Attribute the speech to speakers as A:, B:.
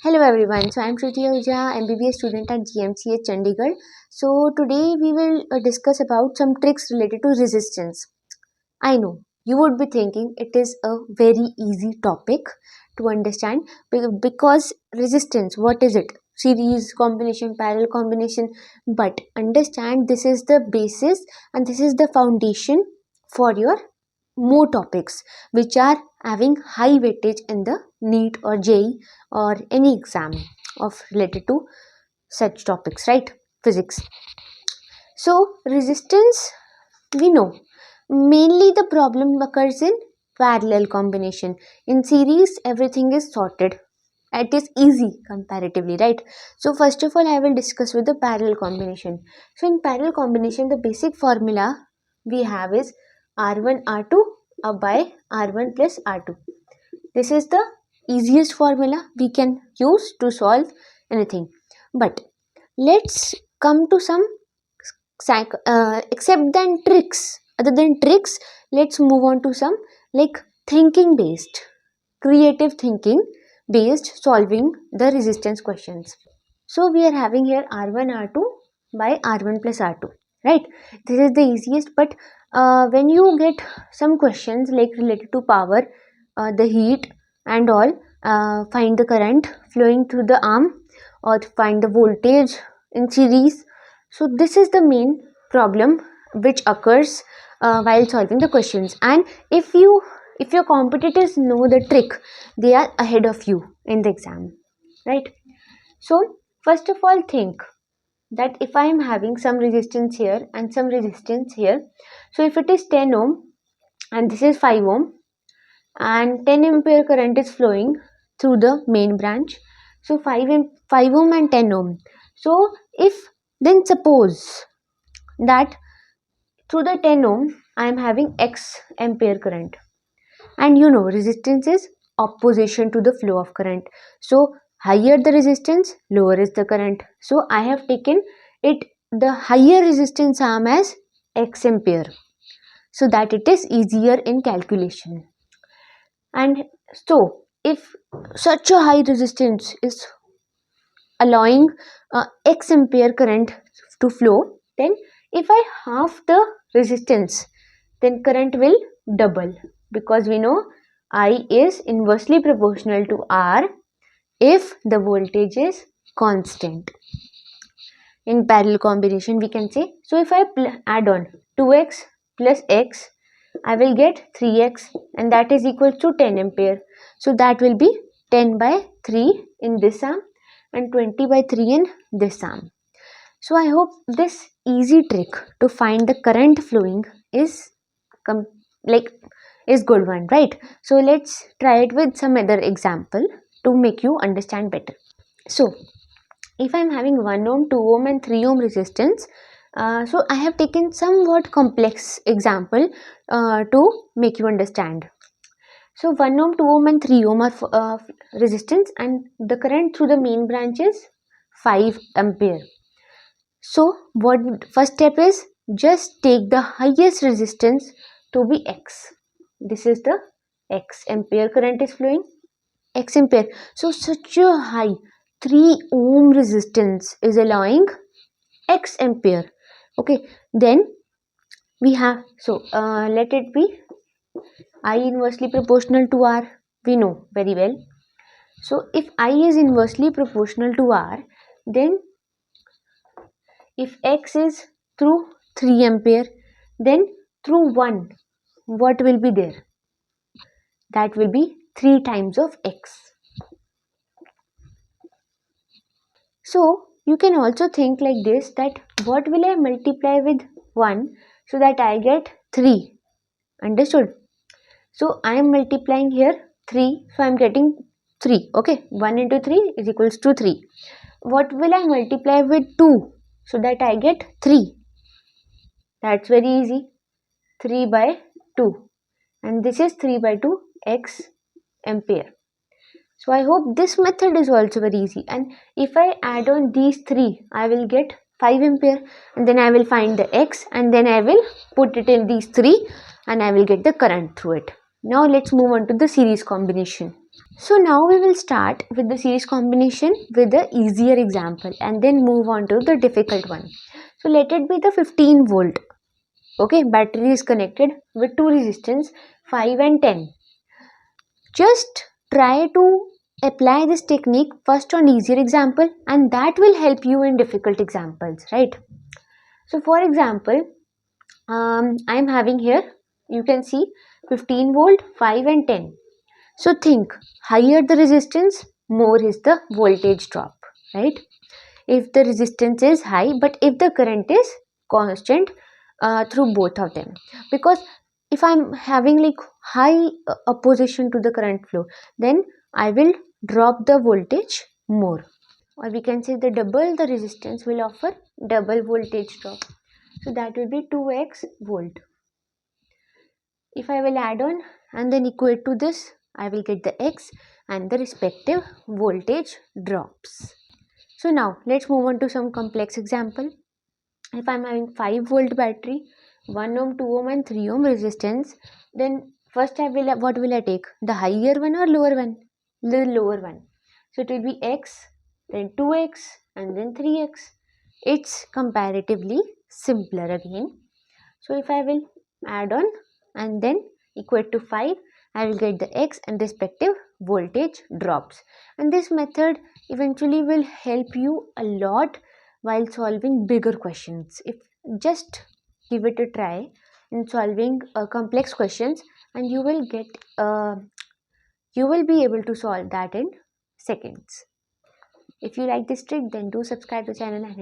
A: Hello everyone, so I'm Shruti Ahuja, MBBS student at GMCH Chandigarh. So today we will discuss about some tricks related to resistance. I know you would be thinking it is a very easy topic to understand because resistance, what is it? Series combination, parallel combination, but understand this is the basis and this is the foundation for your more topics which are having high weightage in the NEET or JEE or any exam of related to such topics, right? Physics. So resistance, we know mainly the problem occurs in parallel combination. In series everything is sorted, it is easy comparatively, right? So first of all I will discuss with the parallel combination. So in parallel combination the basic formula we have is R1 R2 by R1 plus R2. This is the easiest formula we can use to solve anything. But let's come to some except than tricks. Other than tricks, let's move on to some like thinking based, creative thinking based solving the resistance questions. So we are having here R1 R2 by R1 plus R2, right? This is the easiest, but when you get some questions like related to power, the heat and all, find the current flowing through the arm or find the voltage in series. So this is the main problem which occurs while solving the questions. And if your competitors know the trick, they are ahead of you in the exam, right? So first of all think that if I am having some resistance here and some resistance here, so if it is 10 ohm and this is 5 ohm and 10 ampere current is flowing through the main branch, so 5 ohm and 10 ohm. So if then suppose that through the 10 ohm I am having x ampere current, and you know resistance is opposition to the flow of current, so higher the resistance lower is the current. So I have taken it the higher resistance arm as x ampere so that it is easier in calculation. And so if such a high resistance is allowing x ampere current to flow, then if I half the resistance then current will double, because we know I is inversely proportional to R if the voltage is constant. In parallel combination we can say, so if I add on 2x plus x, I will get 3x and that is equal to 10 ampere. So that will be 10 by 3 in this arm and 20 by 3 in this arm. So I hope this easy trick to find the current flowing is good one, right? So let's try it with some other example to make you understand better. So if I'm having 1 ohm, 2 ohm and 3 ohm resistance, so I have taken somewhat complex example to make you understand. So 1 ohm, 2 ohm and 3 ohm are resistance and the current through the main branch is 5 ampere. So what first step is, just take the highest resistance to be x. This is the x ampere current is flowing, x ampere. So such a high 3 ohm resistance is allowing x ampere. Okay, then we have, so let it be I inversely proportional to R, we know very well. So if I is inversely proportional to R, then if x is through 3 ampere, then through 1 what will be there? That will be 3 times of x. So you can also think like this, that what will I multiply with 1 so that I get 3? Understood? So I am multiplying here 3, so I am getting 3. Okay, 1 into 3 is equals to 3. What will I multiply with 2 so that I get 3? That's very easy. 3 by 2, and this is 3 by 2 x ampere. So I hope this method is also very easy, and if I add on these 3 I will get 5 ampere, and then I will find the x and then I will put it in these 3 and I will get the current through it. Now let's move on to the series combination. So now we will start with the series combination with the easier example and then move on to the difficult one. So let it be the 15 volt. Okay, battery is connected with two resistance 5 and 10. Just try to apply this technique first on easier example, and that will help you in difficult examples, right? So for example, I'm having here, you can see 15 volt, 5 and 10. So think, higher the resistance, more is the voltage drop, right? If the resistance is high, but if the current is constant through both of them, because if I'm having like high opposition to the current flow, then I will drop the voltage more, or we can say the double the resistance will offer double voltage drop, so that will be 2x volt. If I will add on and then equate to this, I will get the x and the respective voltage drops. So now let's move on to some complex example. If I'm having 5 volt battery, 1 ohm, 2 ohm and 3 ohm resistance, then first what will I take? The higher one or lower one? The lower one. So it will be x, then 2x and then 3x. It's comparatively simpler again. So if I will add on and then equate to 5, I will get the x and respective voltage drops. And this method eventually will help you a lot while solving bigger questions. If just give it a try in solving complex questions, and you will get you will be able to solve that in seconds. If you like this trick, then do subscribe to the channel and